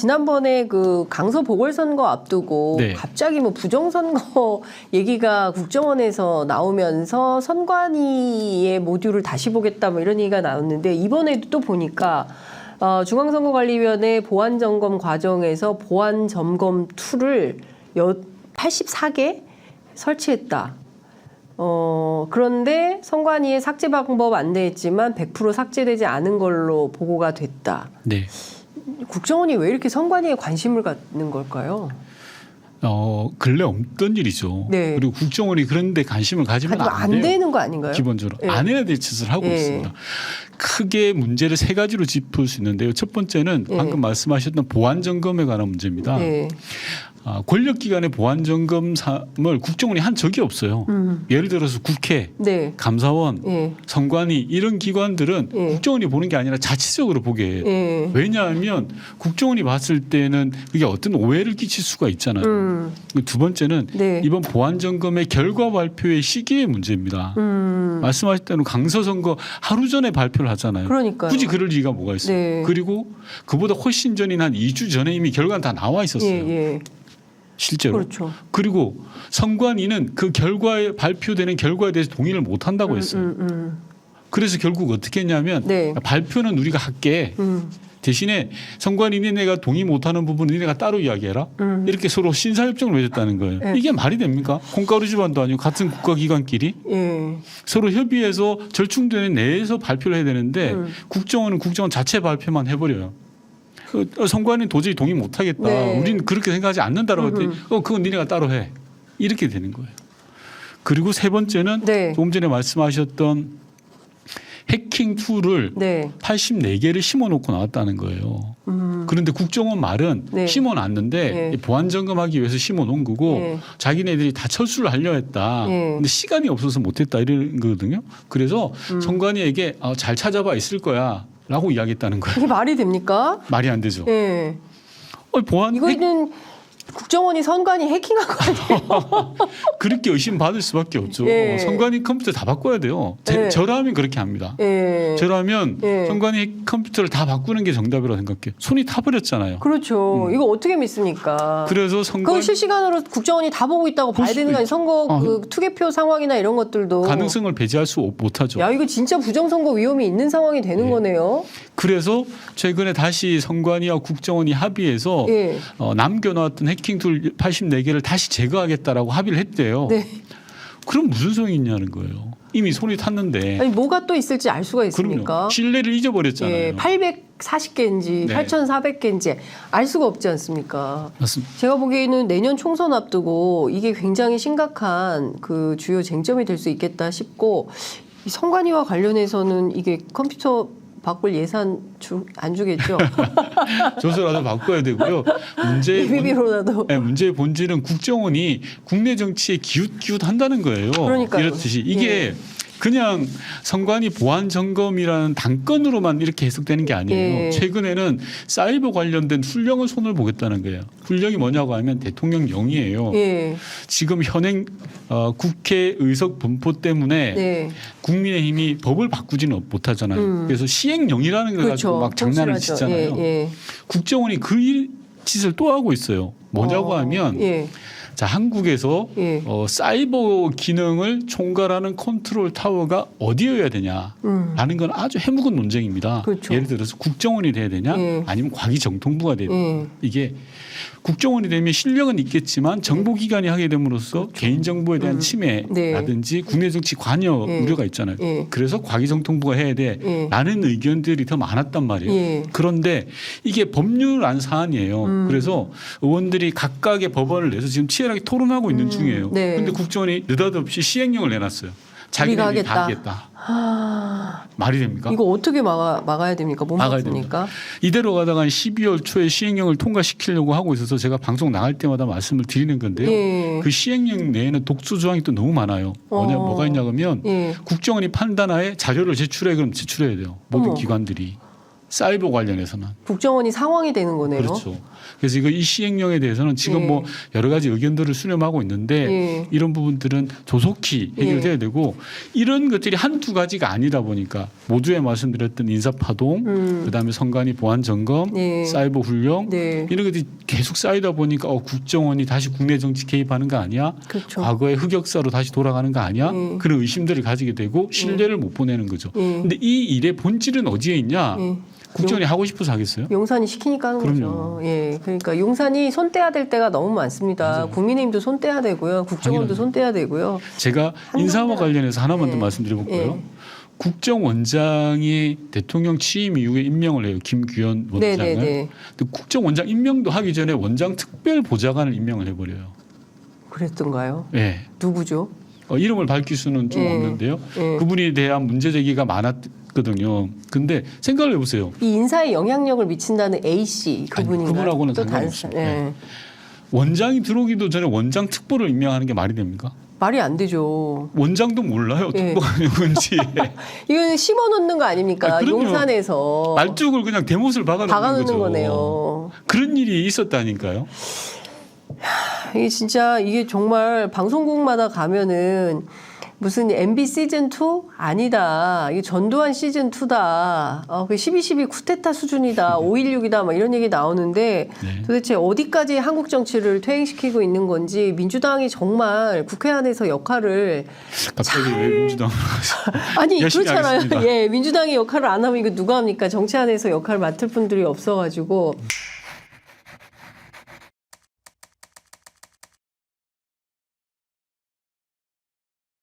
지난번에 그 강서 보궐선거 앞두고 네. 갑자기 뭐 부정선거 얘기가 국정원에서 나오면서 선관위의 모듈을 다시 보겠다 뭐 이런 얘기가 나왔는데 이번에도 또 보니까 중앙선거관리위원회 보안점검 과정에서 보안점검 툴을 84개 설치했다. 그런데 선관위의 삭제 방법 안내했지만 100% 삭제되지 않은 걸로 보고가 됐다. 네. 국정원이 왜 이렇게 선관위에 관심을 갖는 걸까요? 근래 없던 일이죠. 네. 그리고 국정원이 그런데 관심을 가지면 안 돼요. 되는 거 아닌가요? 기본적으로 네. 안 해야 될 짓을 하고 네. 있습니다. 크게 문제를 세 가지로 짚을 수 있는데요. 첫 번째는 네. 방금 말씀하셨던 보안 점검에 관한 문제입니다. 네. 권력기관의 보안 점검을 국정원이 한 적이 없어요. 예를 들어서 국회, 네. 감사원, 네. 선관위 이런 기관들은 네. 국정원이 보는 게 아니라 자체적으로 보게 해요. 네. 왜냐하면 국정원이 봤을 때는 그게 어떤 오해를 끼칠 수가 있잖아요. 두 번째는 네. 이번 보안 점검의 결과 발표의 시기의 문제입니다. 말씀하신 대로 강서 선거 하루 전에 발표를 하잖아요. 그러니까요. 굳이 그럴 이유가 뭐가 있어요. 네. 그리고 그보다 훨씬 전인 한 2주 전에 이미 결과는 다 나와 있었어요. 예, 예. 실제로. 그렇죠. 그리고 선관위는 그 결과에 발표되는 결과에 대해서 동의를 못 한다고 했어요. 그래서 결국 어떻게 했냐면 네. 발표는 우리가 할게. 대신에 선관위 니네가 동의 못하는 부분은 니네가 따로 이야기해라. 이렇게 서로 신사협정을 맺었다는 거예요. 네. 이게 말이 됩니까? 콩가루 집안도 아니고 같은 국가기관끼리 예. 서로 협의해서 절충되는 내에서 발표를 해야 되는데 국정원은 국정원 자체 발표만 해버려요. 선관위는 도저히 동의 못하겠다. 네. 우리는 그렇게 생각하지 않는다라고 했더니 그건 니네가 따로 해. 이렇게 되는 거예요. 그리고 세 번째는 네. 조금 전에 말씀하셨던 해킹 툴을 네. 84개를 심어놓고 나왔다는 거예요. 그런데 국정원 말은 네. 심어놨는데 네. 보안 점검하기 위해서 심어놓은 거고 네. 자기네들이 다 철수를 하려 했다. 네. 근데 시간이 없어서 못했다 이런 거거든요. 그래서 선관위에게 잘 찾아봐 있을 거야 라고 이야기했다는 거예요. 이게 말이 됩니까? 말이 안 되죠. 예. 보안 이거는 국정원이 선관위 해킹한 거 아니에요? 그렇게 의심받을 수밖에 없죠. 예. 선관위 컴퓨터 다 바꿔야 돼요. 예. 저라면 그렇게 합니다. 예. 저라면 예. 선관위 컴퓨터를 다 바꾸는 게 정답이라고 생각해요. 손이 타버렸잖아요. 그렇죠. 이거 어떻게 믿습니까? 그래서 그거 실시간으로 국정원이 다 보고 있다고 봐야 되는 거 아니에요? 선거 그 투개표 상황이나 이런 것들도. 가능성을 배제할 수 못하죠. 야, 이거 진짜 부정선거 위험이 있는 상황이 되는 예. 거네요. 그래서 최근에 다시 선관위와 국정원이 합의해서 예. 남겨놨던 해킹 툴 84개를 다시 제거하겠다라고 합의를 했대요. 네. 그럼 무슨 소용이 있냐는 거예요. 이미 손이 탔는데. 아니, 뭐가 또 있을지 알 수가 있습니까? 그럼요. 신뢰를 잊어버렸잖아요. 예, 840개인지 네. 8,400개인지 알 수가 없지 않습니까? 맞습니다. 제가 보기에는 내년 총선 앞두고 이게 굉장히 심각한 그 주요 쟁점이 될 수 있겠다 싶고 이 선관위와 관련해서는 이게 컴퓨터 바꿀 예산 안 주겠죠? 조서라도 바꿔야 되고요. 예비비로라도. 문제의 본질은 국정원이 국내 정치에 기웃기웃한다는 거예요. 그러니까요. 이렇듯이 이게 예. 그냥 선관위 보안 점검이라는 단건으로만 이렇게 해석되는 게 아니에요. 예. 최근에는 사이버 관련된 훈령을 손을 보겠다는 거예요. 훈령이 뭐냐고 하면 대통령령이에요. 예. 지금 현행 국회 의석 분포 때문에 네. 국민의힘이 법을 바꾸지는 못하잖아요. 그래서 시행령이라는 걸 그렇죠. 가지고 막 장난을 통실하죠. 치잖아요. 예, 예. 국정원이 그 짓을 또 하고 있어요. 뭐냐고 하면 예. 자, 한국에서 예. 사이버 기능을 총괄하는 컨트롤 타워가 어디여야 되냐라는 건 아주 해묵은 논쟁입니다. 그렇죠. 예를 들어서 국정원이 돼야 되냐 예. 아니면 과기정통부가 돼야 되냐. 예. 이게 국정원이 되면 실력은 있겠지만 정보기관이 하게 됨으로써 개인정보에 대한 침해라든지 국내 정치 관여 예. 우려가 있잖아요. 예. 그래서 과기정통부가 해야 돼라는 의견들이 더 많았단 말이에요. 예. 그런데 이게 법률안 사안이에요. 그래서 의원들이 각각의 법안을 내서 지금 치열하게 토론하고 있는 중이에요. 네. 그런데 국정원이 느닷없이 시행령을 내놨어요. 자기네들이 다 하겠다. 말이 됩니까? 이거 어떻게 막아야 됩니까? 못 막아야 막습니까? 이대로 가다가 12월 초에 시행령을 통과시키려고 하고 있어서 제가 방송 나갈 때마다 말씀을 드리는 건데요. 예. 그 시행령 내에는 독수 조항이 또 너무 많아요. 뭐가 있냐 그러면 예. 국정원이 판단하에 자료를 제출해 그럼 제출해야 돼요. 모든 어머. 기관들이. 사이버 관련해서는. 국정원이 상황이 되는 거네요. 그렇죠. 그래서 이 시행령에 대해서는 지금 예. 뭐 여러 가지 의견들을 수렴하고 있는데 예. 이런 부분들은 조속히 해결돼야 되고 이런 것들이 한두 가지가 아니다 보니까 모두에 말씀드렸던 인사파동, 그다음에 선관위 보안 점검, 예. 사이버 훈령 네. 이런 것들이 계속 쌓이다 보니까 국정원이 다시 국내 정치 개입하는 거 아니야? 그렇죠. 과거의 흑역사로 다시 돌아가는 거 아니야? 예. 그런 의심들을 가지게 되고 신뢰를 못 보내는 거죠. 예. 근데 이 일의 본질은 어디에 있냐? 예. 국정원이 하고 싶어서 하겠어요? 용산이 시키니까 하는 그럼요. 거죠. 예, 그러니까 용산이 손 떼야 될 때가 너무 많습니다. 맞아요. 국민의힘도 손 떼야 되고요, 국정원도 당연하죠. 손 떼야 되고요. 제가 인사와 관련해서 하나만 더 예. 말씀드려볼까요? 예. 국정원장이 대통령 취임 이후에 임명을 해요. 김규현 원장을. 네네네. 근데 국정원장 임명도 하기 전에 원장 특별보좌관을 임명을 해버려요. 그랬던가요? 예. 누구죠? 이름을 밝힐 수는 좀 예. 없는데요. 예. 그분에 대한 문제 제기가 많았거든요. 근데 생각을 해보세요. 이 인사에 영향력을 미친다는 A 씨 그분인가요? 그분하고는 또 상관없어요. 다른 사람. 예. 원장이 들어오기도 전에 원장 특보를 임명하는 게 말이 됩니까? 말이 안 되죠. 원장도 몰라요. 예. 특보가 누군지. 이건 심어놓는 거 아닙니까? 그럼요. 용산에서 말뚝을 그냥 대못을 박아놓는 거죠. 거네요. 그런 일이 있었다니까요. 이게 진짜 이게 정말 방송국마다 가면은 무슨 MB 시즌 2 아니다. 이게 전두환 시즌 2다. 그 12.12 쿠데타 수준이다. 5.16이다. 막 이런 얘기 나오는데 네. 도대체 어디까지 한국 정치를 퇴행시키고 있는 건지 민주당이 정말 국회 안에서 역할을 갑자기 왜 민주당으로 아니 열심히 그렇잖아요. 하겠습니다. 예, 민주당이 역할을 안 하면 이거 누가 합니까? 정치 안에서 역할을 맡을 분들이 없어가지고